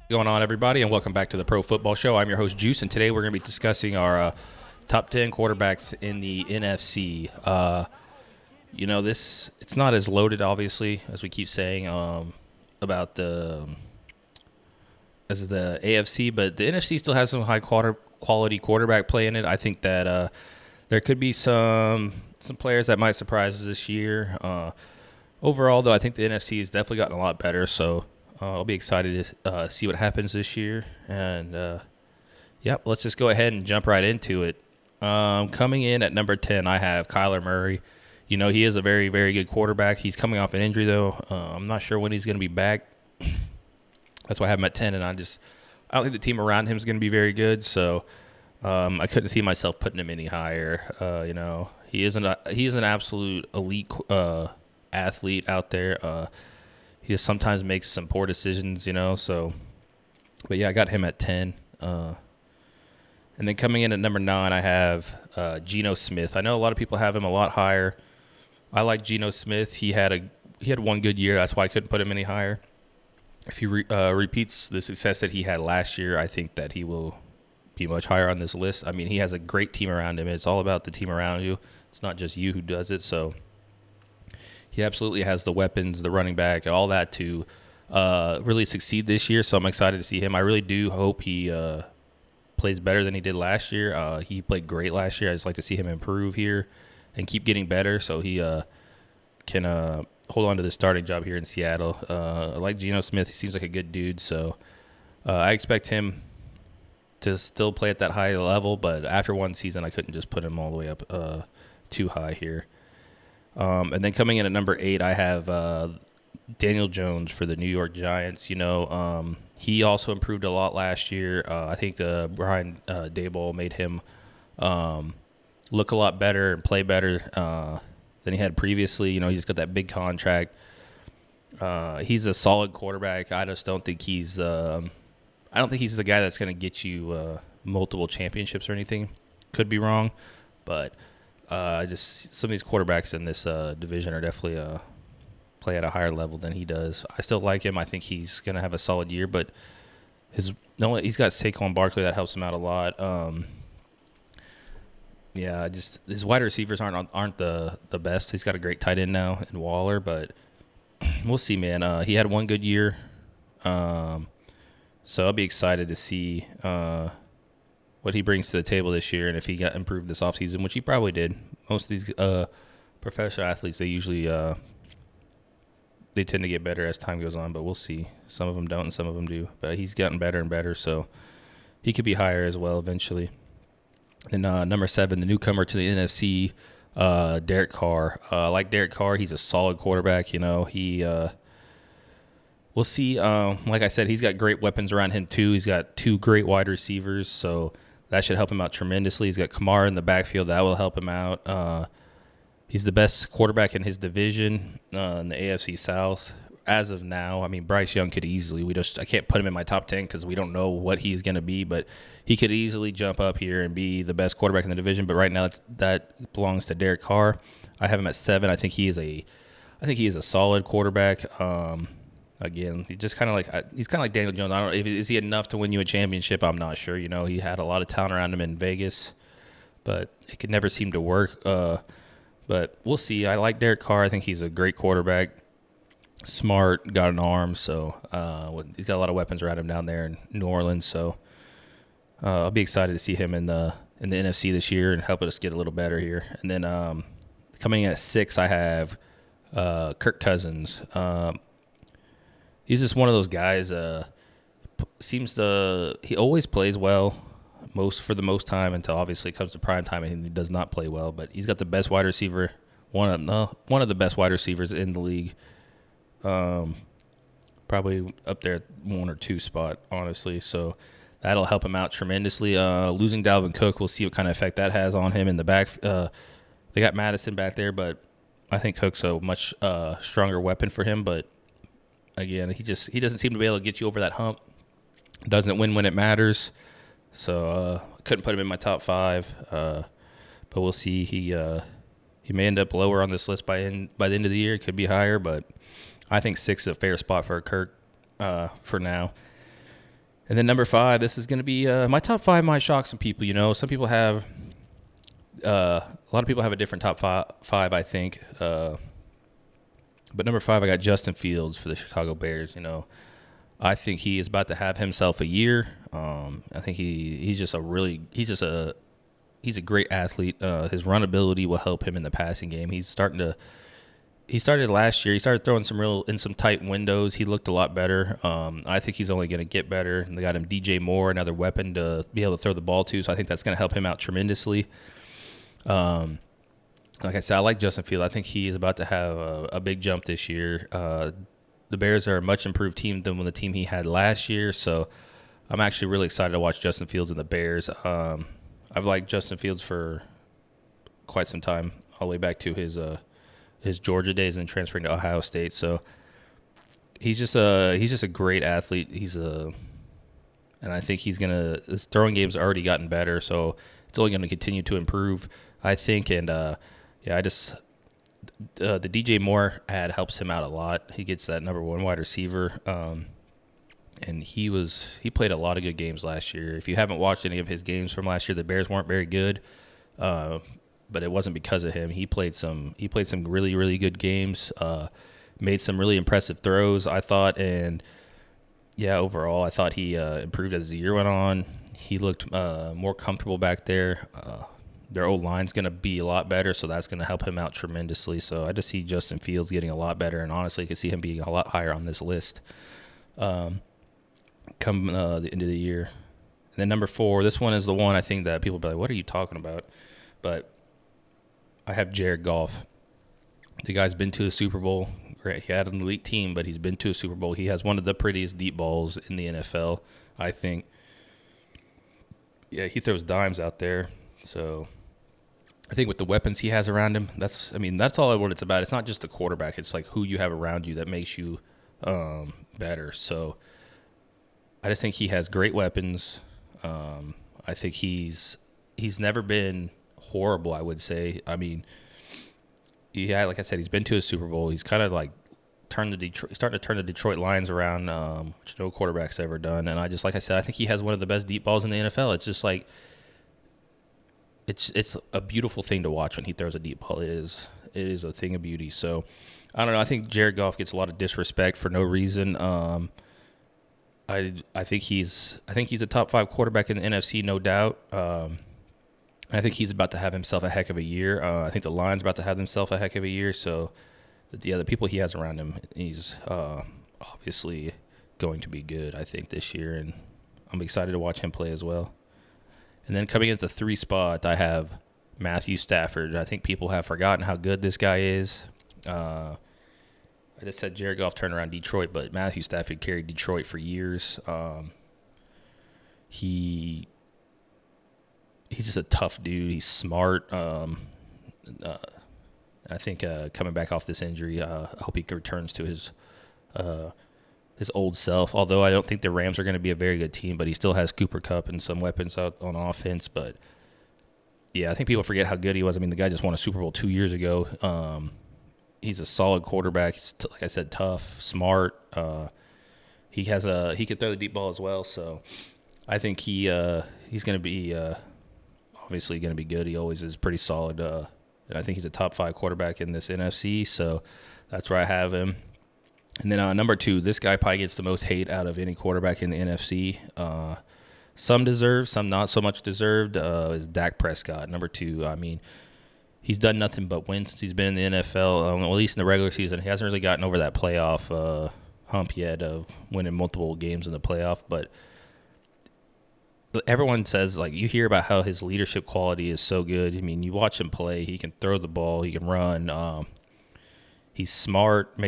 Going on, everybody, and welcome back to the Pro Football Show. I'm your host, Juice, and today we're going to be discussing our top 10 quarterbacks in the NFC. It's not as loaded, obviously, as we keep saying about as the AFC, but the NFC still has some quality quarterback play in it. I think that there could be some players that might surprise us this year. Overall, though, I think the NFC has definitely gotten a lot better, so I'll be excited to see what happens this year. And, let's just go ahead and jump right into it. Coming in at number 10, I have Kyler Murray. You know, he is a very, very good quarterback. He's coming off an injury, though. I'm not sure when he's going to be back. That's why I have him at 10, and I don't think the team around him is going to be very good, so I couldn't see myself putting him any higher. He is an absolute elite athlete out there. He just sometimes makes some poor decisions, but yeah, I got him at 10. And then coming in at number 9, I have Geno Smith. I know a lot of people have him a lot higher. I like Geno Smith. He had one good year. That's why I couldn't put him any higher. If he repeats the success that he had last year, I think that he will be much higher on this list. I mean, he has a great team around him. It's all about the team around you. It's not just you who does it. So he absolutely has the weapons, the running back, and all that to really succeed this year. So I'm excited to see him. I really do hope he plays better than he did last year. He played great last year. I just like to see him improve here and keep getting better so he can hold on to the starting job here in Seattle. I like Geno Smith. He seems like a good dude. So I expect him to still play at that high level. But after one season, I couldn't just put him all the way up too high here. And then coming in at number 8, I have Daniel Jones for the New York Giants. He also improved a lot last year. I think Brian Daboll made him look a lot better and play better than he had previously. He's got that big contract. He's a solid quarterback. I just don't think he's the guy that's going to get you multiple championships or anything. Could be wrong, but just some of these quarterbacks in this division are definitely play at a higher level than he does. I still like him. I think he's going to have a solid year, but he's got Saquon Barkley that helps him out a lot. His wide receivers aren't the best. He's got a great tight end now in Waller, but we'll see, man. He had one good year, so I'll be excited to see what he brings to the table this year, and if he got improved this offseason, which he probably did. Most of these professional athletes, they usually they tend to get better as time goes on, but we'll see. Some of them don't and some of them do, but he's gotten better and better, so he could be higher as well eventually. And number 7, the newcomer to the NFC, Derek Carr. I like Derek Carr. He's a solid quarterback. We'll see. Like I said, he's got great weapons around him too. He's got 2 great wide receivers, so that should help him out tremendously. He's got Kamara in the backfield. That will help him out. He's the best quarterback in his division in the AFC South as of now. I mean, Bryce Young could easily. I can't put him in my top 10 because we don't know what he's going to be, but he could easily jump up here and be the best quarterback in the division. But right now, that belongs to Derek Carr. I have him at 7. I think he is a solid quarterback. Again, he's kind of like Daniel Jones. I don't know, is he enough to win you a championship? I'm not sure. He had a lot of talent around him in Vegas, but it could never seem to work. But we'll see. I like Derek Carr. I think he's a great quarterback. Smart, got an arm, so he's got a lot of weapons around him down there in New Orleans. So I'll be excited to see him in the NFC this year and help us get a little better here. And then coming in at 6, I have Kirk Cousins. He's just one of those guys. He always plays well for the most time until obviously it comes to prime time and he does not play well. But he's got the best wide receiver, one of the best wide receivers in the league. Probably up there at 1 or 2 spot, honestly. So that'll help him out tremendously. Losing Dalvin Cook, we'll see what kind of effect that has on him in the back. They got Madison back there, but I think Cook's a much stronger weapon for him. But again, he doesn't seem to be able to get you over that hump. Doesn't win when it matters. So couldn't put him in my top 5. But we'll see. He may end up lower on this list by the end of the year. It could be higher, but I think 6 is a fair spot for Kirk for now. And then number 5, this is going to be my top 5 might shock some people. Some people have a lot of people have a different top five, I think. But number 5, I got Justin Fields for the Chicago Bears. I think he is about to have himself a year. I think he's a great athlete. His run ability will help him in the passing game. He started last year. He started throwing in some tight windows. He looked a lot better. I think he's only going to get better. And they got him DJ Moore, another weapon to be able to throw the ball to. So I think that's going to help him out tremendously. Like I said, I like Justin Fields. I think he is about to have a big jump this year. The Bears are a much improved team than the team he had last year. So I'm actually really excited to watch Justin Fields and the Bears. I've liked Justin Fields for quite some time, all the way back to his Georgia days and transferring to Ohio State. So he's just a great athlete. And I think his throwing game's already gotten better, so it's only going to continue to improve, I think. And the DJ Moore ad helps him out a lot. He gets that number 1 wide receiver. And he played a lot of good games last year. If you haven't watched any of his games from last year, the Bears weren't very good. But it wasn't because of him. He played some really, really good games, made some really impressive throws, I thought. And, overall, I thought he improved as the year went on. He looked more comfortable back there. Their old line's going to be a lot better, so that's going to help him out tremendously. So I just see Justin Fields getting a lot better, and honestly, I could see him being a lot higher on this list come the end of the year. And then number 4, this one is the one I think that people will be like, what are you talking about? But I have Jared Goff. The guy's been to a Super Bowl. Great. He had an elite team, but he's been to a Super Bowl. He has one of the prettiest deep balls in the NFL, I think. Yeah, he throws dimes out there. So I think with the weapons he has around him, that's all what it's about. It's not just the quarterback. It's like who you have around you that makes you better. So I just think he has great weapons. I think he's never been horrible, I would say. I mean, like I said, he's been to a Super Bowl. He's kind of like starting to turn the Detroit Lions around, which no quarterback's ever done. And like I said, I think he has one of the best deep balls in the NFL. It's just like, it's a beautiful thing to watch when he throws a deep ball. It is a thing of beauty. So I don't know. I think Jared Goff gets a lot of disrespect for no reason. I think he's a top 5 quarterback in the NFC, no doubt. I think he's about to have himself a heck of a year. I think the Lions about to have themselves a heck of a year. So, the people he has around him, he's obviously going to be good, I think, this year. And I'm excited to watch him play as well. And then coming into the 3 spot, I have Matthew Stafford. I think people have forgotten how good this guy is. I just said Jared Goff turned around Detroit, but Matthew Stafford carried Detroit for years. He's just a tough dude. He's smart. I think coming back off this injury, I hope he returns to his old self. Although I don't think the Rams are going to be a very good team, but he still has Cooper Kupp and some weapons out on offense. But yeah, I think people forget how good he was. I mean, the guy just won a Super Bowl 2 years ago. He's a solid quarterback. He's like I said, tough, smart. He can throw the deep ball as well. So I think he's going to be obviously going to be good. He always is pretty solid. And I think he's a top 5 quarterback in this NFC. So that's where I have him. And then number 2, this guy probably gets the most hate out of any quarterback in the NFC. Some deserved, some not so much deserved, is Dak Prescott, number 2. I mean, he's done nothing but win since he's been in the NFL, at least in the regular season. He hasn't really gotten over that playoff hump yet of winning multiple games in the playoff. But everyone says, like, you hear about how his leadership quality is so good. I mean, you watch him play. He can throw the ball. He can run. He's smart,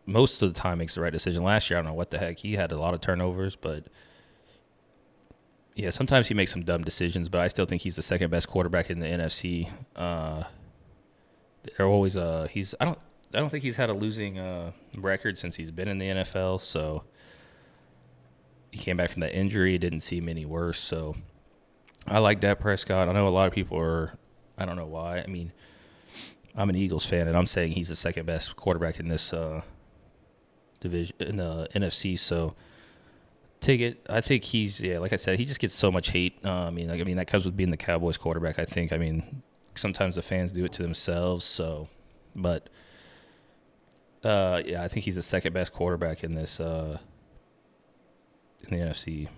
most of the time makes the right decision. Last year, I don't know what the heck. He had a lot of turnovers, but yeah, sometimes he makes some dumb decisions, but I still think he's the second best quarterback in the NFC. They're always I don't think he's had a losing record since he's been in the NFL, so he came back from that injury, didn't seem any worse. So I like Dak Prescott. I know a lot of people I don't know why. I mean, I'm an Eagles fan, and I'm saying he's the second best quarterback in this division in the NFC. So take it. I think he's like I said, he just gets so much hate. That comes with being the Cowboys quarterback. I think. I mean, sometimes the fans do it to themselves. So, but I think he's the second best quarterback in this in the NFC.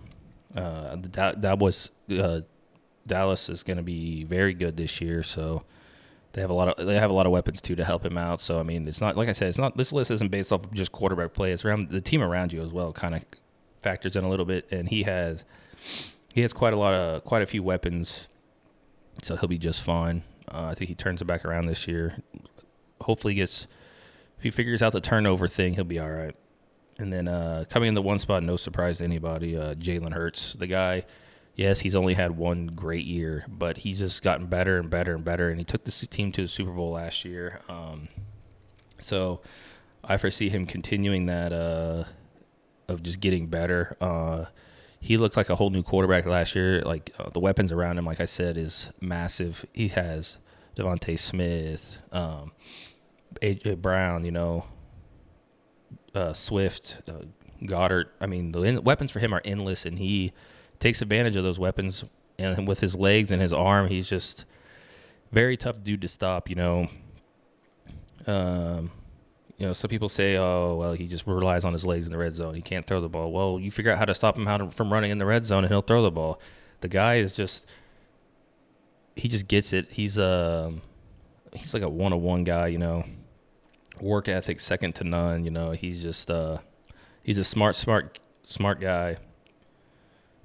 Dallas is going to be very good this year. So they have a lot of weapons too to help him out. So I mean, it's not like I said. It's not this list isn't based off of just quarterback play. It's around the team around you as well. Kind of factors in a little bit, and he has quite a few weapons, so he'll be just fine. I think he turns it back around this year. Hopefully, if he figures out the turnover thing, he'll be all right. And then coming in the one spot, no surprise to anybody, Jalen Hurts, the guy. Yes, he's only had one great year, but he's just gotten better and better and better, and he took this team to the Super Bowl last year. So I foresee him continuing that of just getting better. He looked like a whole new quarterback last year. Like the weapons around him, like I said, is massive. He has Devontae Smith, A.J. Brown, Swift, Goddard. I mean, the weapons for him are endless, and he takes advantage of those weapons. And with his legs and his arm, he's just very tough dude to stop. Some people say, "Oh, well, he just relies on his legs in the red zone. He can't throw the ball." Well, you figure out how to stop him from running in the red zone, and he'll throw the ball. The guy is he just gets it. He's like a one-on-one guy. Work ethic second to none. He's just he's a smart guy.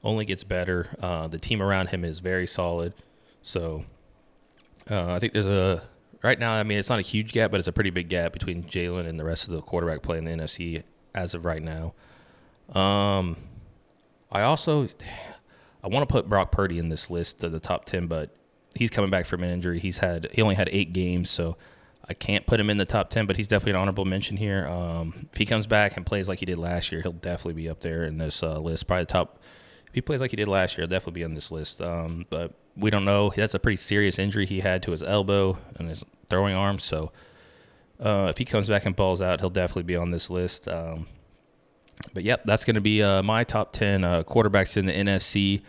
Only gets better. The team around him is very solid. So I think there's right now, I mean, it's not a huge gap, but it's a pretty big gap between Jalen and the rest of the quarterback play in the NFC as of right now. I want to put Brock Purdy in this list of the top 10, but he's coming back from an injury. He only had 8 games, so I can't put him in the top 10, but he's definitely an honorable mention here. If he comes back and plays like he did last year, he'll definitely be up there in this list. Probably the top. If he plays like he did last year, he'll definitely be on this list. But we don't know. That's a pretty serious injury he had to his elbow and his throwing arm. So if he comes back and balls out, he'll definitely be on this list. But yep, that's going to be my top 10 quarterbacks in the NFC.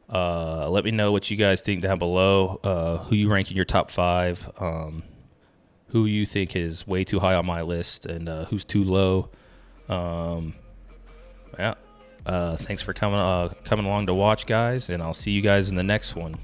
Let me know what you guys think down below. Who you rank in your top 5. Who you think is way too high on my list and who's too low. Thanks for coming along to watch, guys, and I'll see you guys in the next one.